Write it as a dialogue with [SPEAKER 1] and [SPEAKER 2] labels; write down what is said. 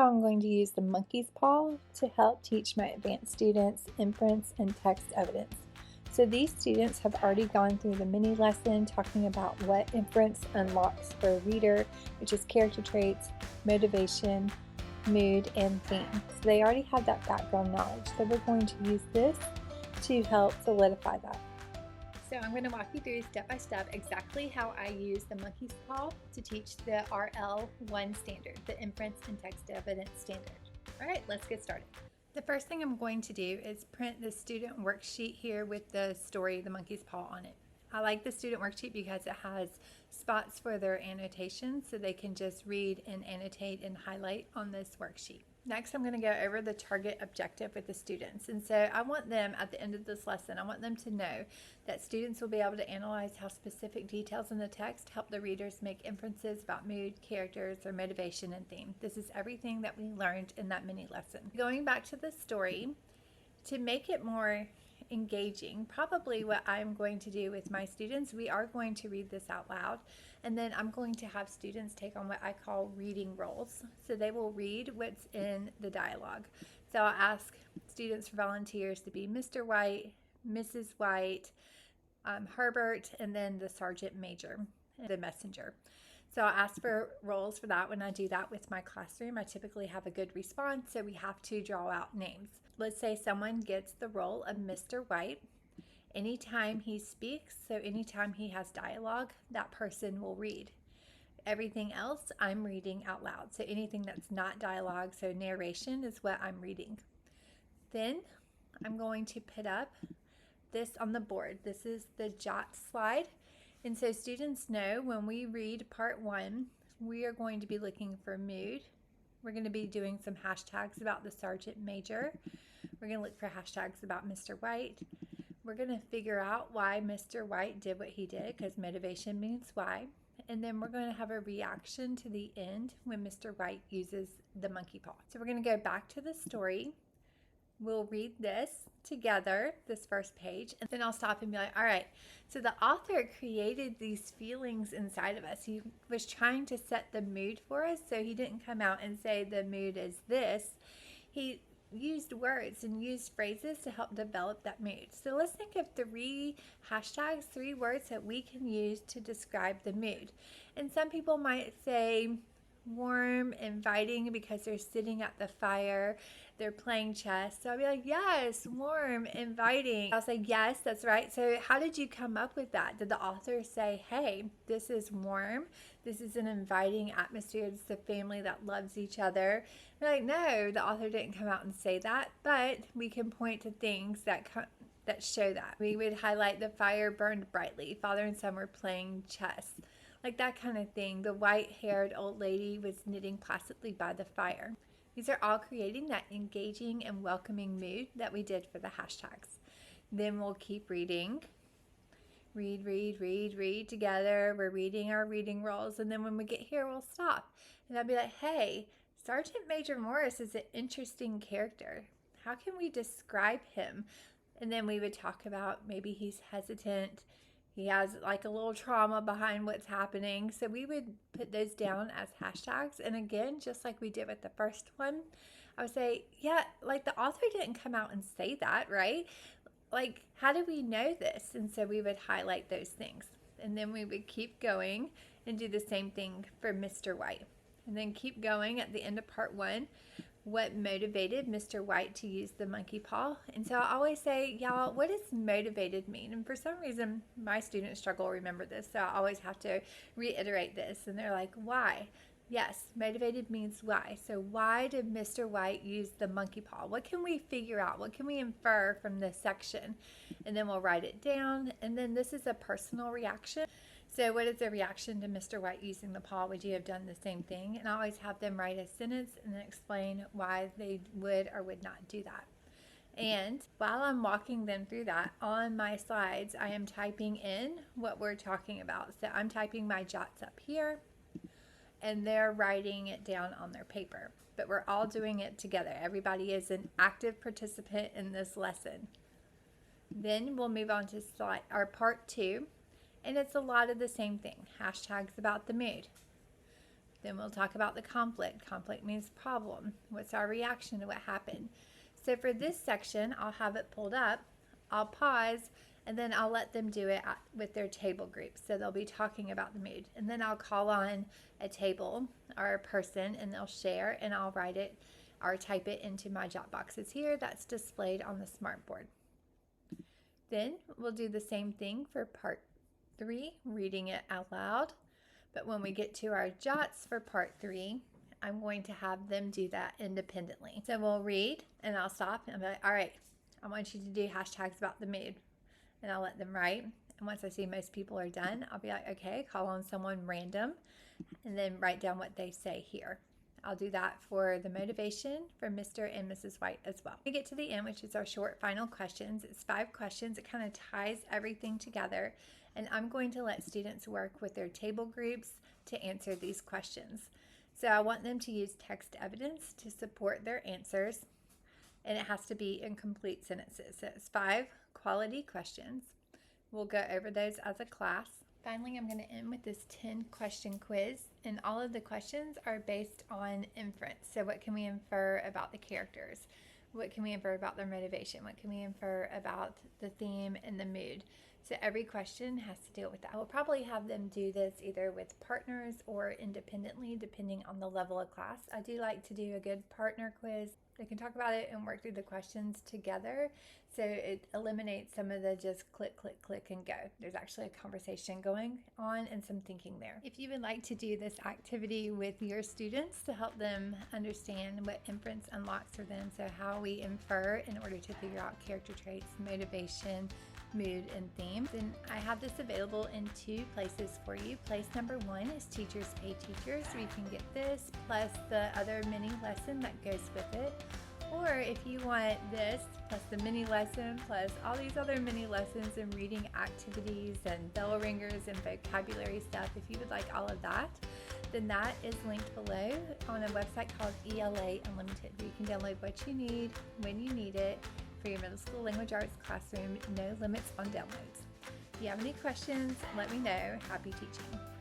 [SPEAKER 1] how I'm going to use the monkey's paw to help teach my advanced students inference and text evidence. So these students have already gone through the mini lesson talking about what inference unlocks for a reader, which is character traits, motivation, mood, and theme. So they already have that background knowledge. So we're going to use this to help solidify that. So I'm going to walk you through step by step exactly how I use the monkey's paw to teach the RL1 standard, the inference and text evidence standard. All right, let's get started. The first thing I'm going to do is print the student worksheet here with the story, the monkey's paw, on it. I like the student worksheet because it has spots for their annotations so they can just read and annotate and highlight on this worksheet. Next, I'm going to go over the target objective with the students. And so I want them, at the end of this lesson, I want them to know that students will be able to analyze how specific details in the text help the readers make inferences about mood, characters, or motivation and theme. This is everything that we learned in that mini lesson. Going back to the story, to make it more engaging, probably what I'm going to do with my students, we are going to read this out loud, and then I'm going to have students take on what I call reading roles. So they will read what's in the dialogue. So I'll ask students for volunteers to be Mr. White, Mrs. White, Herbert, and then the sergeant major, the messenger. So I'll ask for roles for that. When I do that with my classroom, I typically have a good response, so we have to draw out names. Let's say someone gets the role of Mr. White. Anytime he speaks, so anytime he has dialogue, that person will read. Everything else I'm reading out loud. So anything that's not dialogue, so narration, is what I'm reading. Then I'm going to put up this on the board. This is the jot slide. And so students know when we read part 1, we are going to be looking for mood. We're going to be doing some hashtags about the sergeant major. We're going to look for hashtags about Mr. White. We're going to figure out why Mr. White did what he did, because motivation means why. And then we're going to have a reaction to the end when Mr. White uses the monkey paw. So we're going to go back to the story. We'll read this together, this first page, and then I'll stop and be like, all right, so the author created these feelings inside of us. He was trying to set the mood for us, so he didn't come out and say the mood is this. He used words and used phrases to help develop that mood. So let's think of 3 hashtags, 3 words that we can use to describe the mood. And some people might say warm, inviting, because they're sitting at the fire, they're playing chess. So I'll be like, yes, warm, inviting. I'll say, yes, that's right. So how did you come up with that? Did the author say, hey, this is warm, this is an inviting atmosphere, it's a family that loves each other? They're like, no, the author didn't come out and say that, but we can point to things that show that. We would highlight the fire burned brightly, father and son were playing chess, like that kind of thing. The white-haired old lady was knitting placidly by the fire. These are all creating that engaging and welcoming mood that we did for the hashtags. Then we'll keep reading. Read, read, read, read together. We're reading our reading roles, and then when we get here, we'll stop. And I'll be like, hey, Sergeant Major Morris is an interesting character. How can we describe him? And then we would talk about maybe he's hesitant, he has like a little trauma behind what's happening. So we would put those down as hashtags. And again, just like we did with the first one, I would say, yeah, like the author didn't come out and say that, right? Like, how do we know this? And so we would highlight those things. And then we would keep going and do the same thing for Mr. White. And then keep going at the end of part 1. What motivated Mr. White to use the monkey paw? And so I always say, y'all, what does motivated mean? And for some reason, my students struggle to remember this, so I always have to reiterate this. And they're like, why? Yes, motivated means why. So why did Mr. White use the monkey paw? What can we figure out? What can we infer from this section? And then we'll write it down. And then this is a personal reaction. So what is the reaction to Mr. White using the paw? Would you have done the same thing? And I always have them write a sentence and then explain why they would or would not do that. And while I'm walking them through that, on my slides, I am typing in what we're talking about. So I'm typing my jots up here, and they're writing it down on their paper. But we're all doing it together. Everybody is an active participant in this lesson. Then we'll move on to part 2. And it's a lot of the same thing. Hashtags about the mood. Then we'll talk about the conflict. Conflict means problem. What's our reaction to what happened? So for this section, I'll have it pulled up. I'll pause, and then I'll let them do it with their table groups. So they'll be talking about the mood. And then I'll call on a table or a person, and they'll share, and I'll write it or type it into my jot boxes here that's displayed on the smartboard. Then we'll do the same thing for part 3, reading it out loud. But when we get to our jots for part 3, I'm going to have them do that independently. So we'll read, and I'll stop, and I'll be like, all right, I want you to do hashtags about the mood. And I'll let them write. And once I see most people are done, I'll be like, okay, call on someone random, and then write down what they say here. I'll do that for the motivation for Mr. and Mrs. White as well. We get to the end, which is our short final questions. It's 5 questions. It kind of ties everything together. And I'm going to let students work with their table groups to answer these questions. So I want them to use text evidence to support their answers, and it has to be in complete sentences. So it's 5 quality questions. We'll go over those as a class. Finally, I'm going to end with this 10-question quiz, and all of the questions are based on inference. So what can we infer about the characters? What can we infer about their motivation? What can we infer about the theme and the mood? So every question has to deal with that. We'll probably have them do this either with partners or independently, depending on the level of class. I do like to do a good partner quiz. They can talk about it and work through the questions together, so it eliminates some of the just click, click, click, and go. There's actually a conversation going on and some thinking there. If you would like to do this activity with your students to help them understand what inference unlocks for them, so how we infer in order to figure out character traits, motivation, mood, and theme, then I have this available in 2 places for you. Place number 1 is Teachers Pay Teachers, where you can get this plus the other mini lesson that goes with it. Or if you want this plus the mini lesson plus all these other mini lessons and reading activities and bell ringers and vocabulary stuff, if you would like all of that, then that is linked below on a website called ELA Unlimited, where you can download what you need when you need it for your middle school language arts classroom. No limits on downloads. If you have any questions, let me know. Happy teaching.